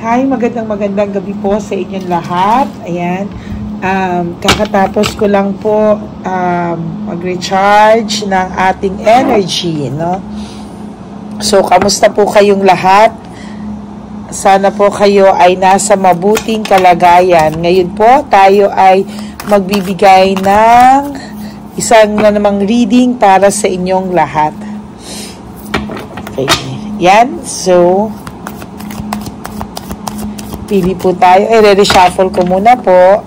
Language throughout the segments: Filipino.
Hi, magandang gabi po sa inyong lahat. Ayan. Kakatapos ko lang po mag-recharge ng ating energy, no? So, kamusta po kayong lahat? Sana po kayo ay nasa mabuting kalagayan. Ngayon po, tayo ay magbibigay ng isang na namang reading para sa inyong lahat. Okay. Yan. So, pili po tayo. Re-reshuffle ko muna po.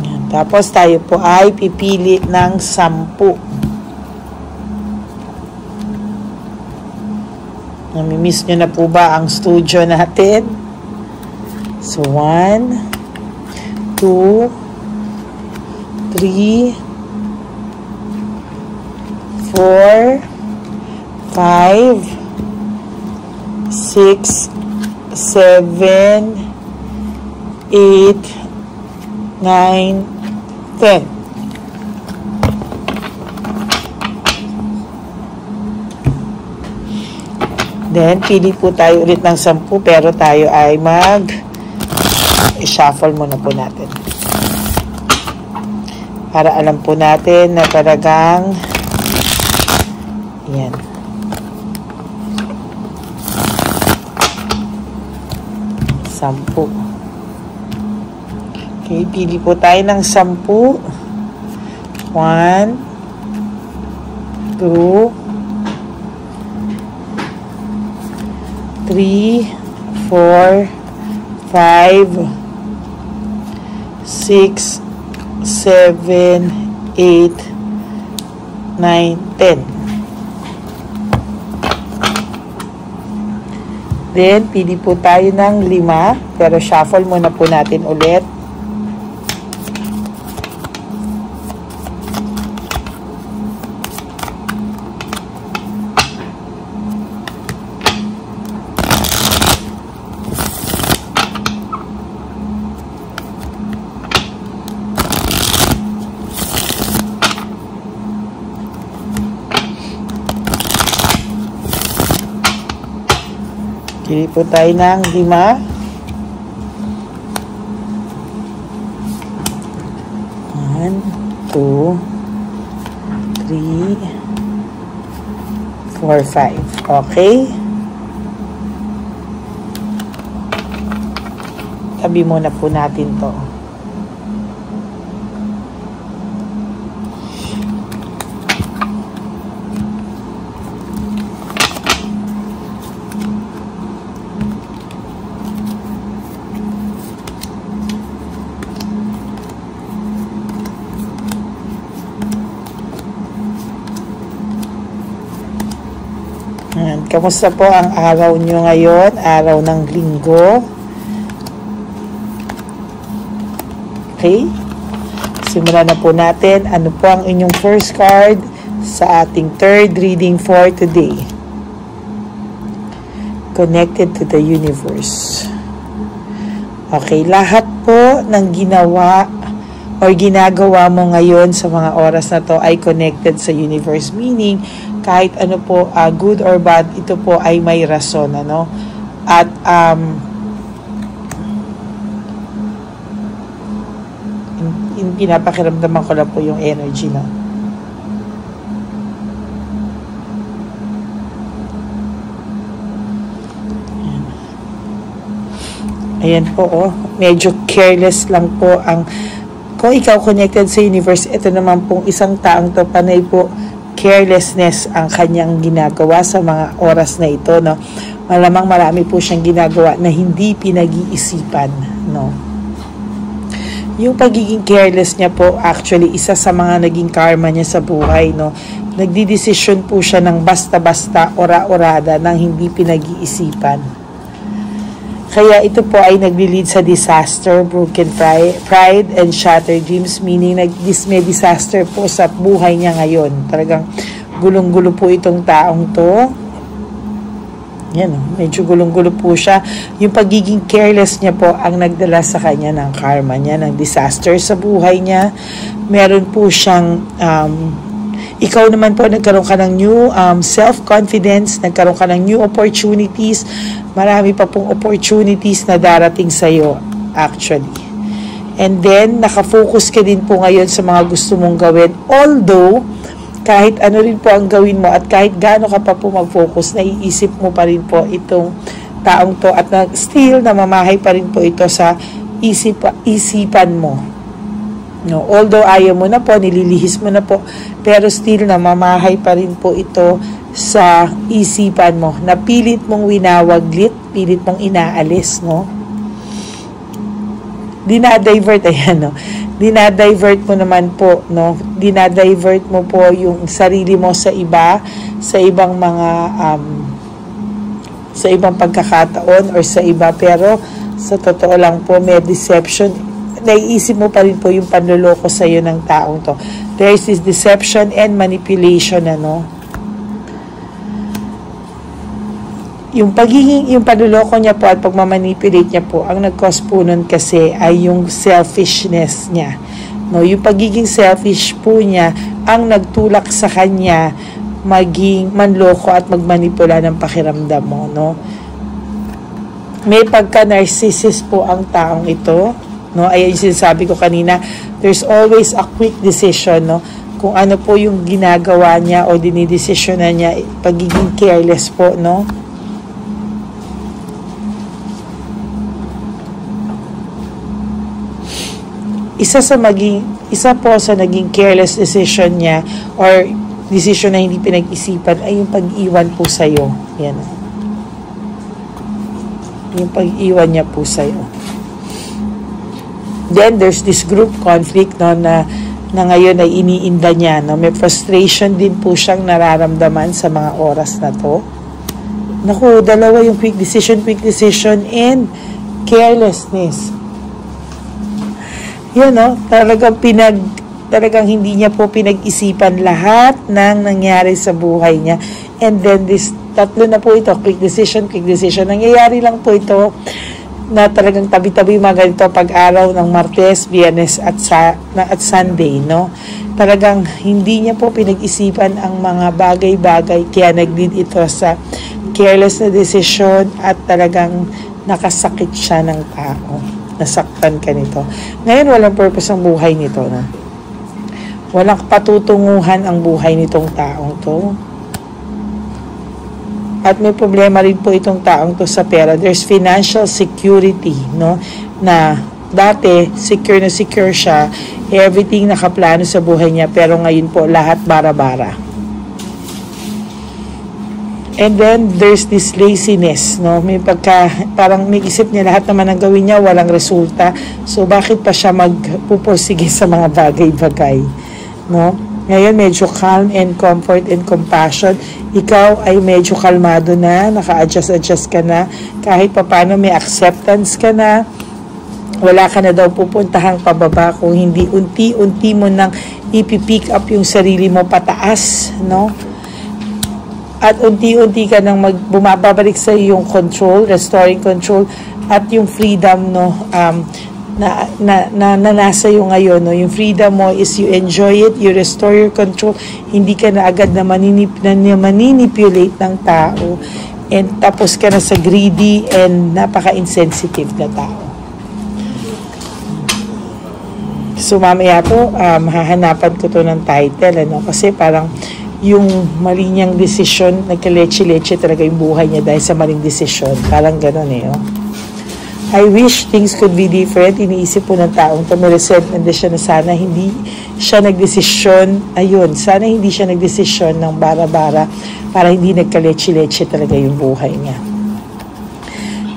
Yan. Tapos tayo po ay pipili ng 10. Namimiss nyo na po ba ang studio natin? So, 1, 2, 3, 4, 5, 6, 7, 8, 9, 10. Then, pili po tayo ulit ng 10 pero tayo ay i-shuffle muna po natin. Para alam po natin na talagang yan. Sampu. Okay, pili po tayo ng 10. 1, 2, 3, 4, 5, 6, 7, 8, 9, 10. Then, pili po tayo ng 5, pero shuffle muna po natin ulit. Pili po tayo ng 5. 1, 2, 3, 4, 5. Okay? Tabi muna po natin to. Kamusta po ang araw nyo ngayon? Araw ng linggo. Okay? Simulan na po natin. Ano po ang inyong first card sa ating third reading for today? Connected to the universe. Okay, lahat po ng ginawa or ginagawa mo ngayon sa mga oras na to ay connected sa universe. Meaning, kahit ano po, good or bad, ito po ay may rason, ano? At, pinapakiramdaman ko lang po yung energy na. Ayan po, oh. Medyo careless lang po ang, kung ikaw connected sa universe, ito naman pong isang taong to, panay po, carelessness ang kanyang ginagawa sa mga oras na ito, no? Malamang marami po siyang ginagawa na hindi pinag-iisipan, no? Yung pagiging careless niya po, actually, isa sa mga naging karma niya sa buhay, no? Nagdidesisyon po siya ng basta-basta, ora-orada, nang hindi pinag-iisipan. Kaya ito po ay nagli-lead sa disaster, broken pride, and shattered dreams, meaning may disaster po sa buhay niya ngayon. Talagang gulong-gulo po itong taong to. Yan, medyo gulong-gulo po siya. Yung pagiging careless niya po ang nagdala sa kanya ng karma niya, ng disaster sa buhay niya. Meron po siyang, ikaw naman po, nagkaroon ka ng new self-confidence, nagkaroon ka ng new opportunities. Marami pa pong opportunities na darating sa'yo, actually. And then, nakafocus ka din po ngayon sa mga gusto mong gawin. Although, kahit ano rin po ang gawin mo at kahit gaano ka pa po mag-focus, naiisip mo pa rin po itong taong to at still namamahay pa rin po ito sa isipan mo. No, although ayaw mo na po, nililihis mo na po, pero still namamahay pa rin po ito sa isipan mo. Na pilit mong winawaglit, pilit mong inaalis, no? Dinadivert, ayan, no? Dinadivert mo naman po, no? Dinadivert mo po yung sarili mo sa iba, sa ibang mga, sa ibang pagkakataon or sa iba, pero sa totoo lang po, may deception. Naiisip mo pa rin po yung panloloko sa iyo ng taong to. There is this deception and manipulation, ano? Yung panloloko niya po at pagmamanipulate niya po, ang nag-cause po nun kasi ay yung selfishness niya. No, yung pagiging selfish po niya ang nagtulak sa kanya maging manloko at magmanipula ng pakiramdam mo, no? May pagka-narcissist po ang taong ito, no? Ay yung sinasabi ko kanina, there's always a quick decision, no? Kung ano po yung ginagawa niya o dinidesisyonan niya, pagiging careless po, no? Isa po sa naging careless decision niya or decision na hindi pinag-isipan ay yung pag-iwan po sa'yo. Yan. Yung pag-iwan niya po sa'yo. Then, there's this group conflict, no, na ngayon ay iniinda niya. No? May frustration din po siyang nararamdaman sa mga oras na to. Naku, dalawa yung quick decision and carelessness. Yan, no? Talagang hindi niya po pinag-isipan lahat ng nangyari sa buhay niya. And then, this tatlo na po ito, quick decision. Nangyayari lang po ito na talagang tabi-tabi mga ganito pag-araw ng Martes, Biyernes at Sunday, no? Talagang hindi niya po pinag-isipan ang mga bagay-bagay kaya nag-lead ito sa careless na decision at talagang nakasakit siya ng tao. Nasaktan ka nito. Ngayon, walang purpose ang buhay nito, no? Walang patutunguhan ang buhay nitong taong to. At may problema rin po itong taong to sa pera. There's financial security, no? Na dati, secure na secure siya. Everything nakaplano sa buhay niya. Pero ngayon po, lahat bara-bara. And then, there's this laziness, no? May parang may isip niya lahat naman ang gawin niya, walang resulta. So, bakit pa siya magpupursige sa mga bagay-bagay, no? Ngayon, medyo calm and comfort and compassion. Ikaw ay medyo kalmado na, naka-adjust ka na. Kahit paano may acceptance ka na. Wala ka na daw pupuntahang pababa kung hindi unti-unti mo nang ipipick up yung sarili mo pataas, no? At unti-unti ka nang bumabalik sa iyong control, restoring control, at yung freedom, no, na nasa iyo ngayon, no, yung freedom mo is you enjoy it, you restore your control, hindi ka na agad na maninipulate ng tao, and tapos ka na sa greedy and napaka-insensitive na tao. So mamaya po, hahanapan ko to ng title, ano, kasi parang yung mali niyang desisyon, nagka-leche-leche talaga yung buhay niya dahil sa maling desisyon. Parang gano'n eh. Oh. I wish things could be different. Iniisip po ng taong to, may resentment na siya na sana hindi siya nagdesisyon. Ayun, sana hindi siya nagdesisyon ng bara-bara para hindi nagka-leche-leche talaga yung buhay niya.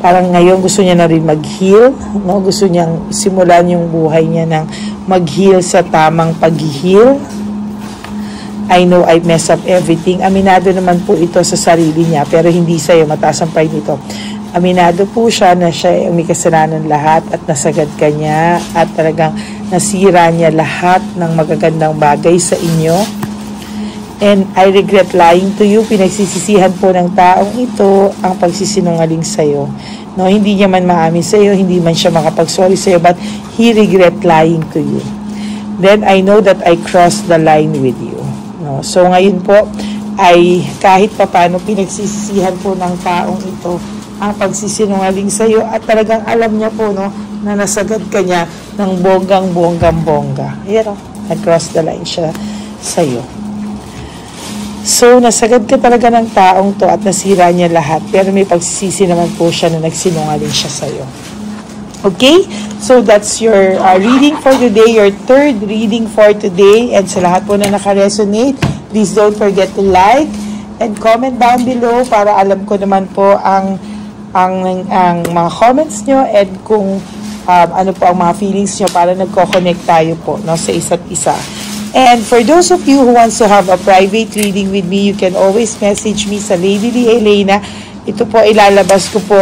Parang ngayon gusto niya na rin mag-heal. No? Gusto niyang simulan yung buhay niya ng mag-heal sa tamang pag-heal. I know I mess up everything. Aminado naman po ito sa sarili niya, pero hindi sa'yo, mataas ang pride nito. Aminado po siya na siya ang may kasalanan lahat at nasagad ka niya at talagang nasira niya lahat ng magagandang bagay sa inyo. And I regret lying to you. Pinagsisisihan po ng taong ito ang pagsisinungaling sa'yo. No, hindi niya man maamin sa'yo, hindi man siya makapag-sorry sa'yo, but he regret lying to you. Then I know that I crossed the line with you. No, so ngayon po, ay kahit papaano pinagsisisihan po ng taong ito ang pagsisinungaling sa iyo at talagang alam niya po no na nasagad ka niya ng bonggang-bongga. Ayan o, nag-cross the line siya sa iyo. So, nasagad ka talaga ng taong to at nasira niya lahat, pero may pagsisisi naman po siya na nagsinungaling siya sa iyo. Okay? So, that's your reading for today, your third reading for today. And sa lahat po na naka-resonate, please don't forget to like and comment down below para alam ko naman po ang mga comments nyo and kung ano po ang mga feelings nyo para nagko-connect tayo po no, sa isa't isa. And for those of you who wants to have a private reading with me, you can always message me sa Lady Lee Elena. Ito po ilalabas ko po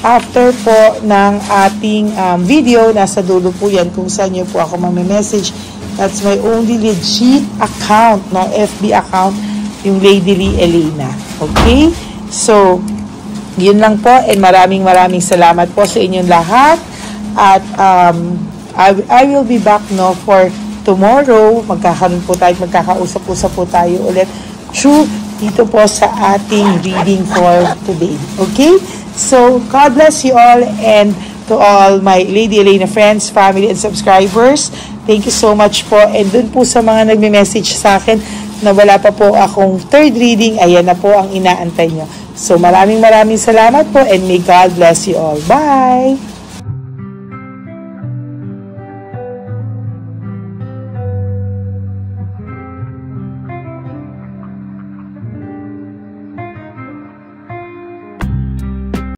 after po ng ating video. Nasa dulo po yan kung saan nyo po ako mamimessage. That's my only legit account, no, FB account, yung Lady Lee Elena. Okay? So, yun lang po, and maraming salamat po sa inyong lahat. At I will be back no for tomorrow. Magkakaroon po tayo, magkakausap-usap po tayo ulit through dito po sa ating reading for today. Okay? So, God bless you all, and to all my Lady Elena friends, family, and subscribers, thank you so much po. And dun po sa mga nagme-message sa akin na wala pa po akong third reading, ayan na po ang inaantay nyo. So, maraming salamat po, and may God bless you all. Bye!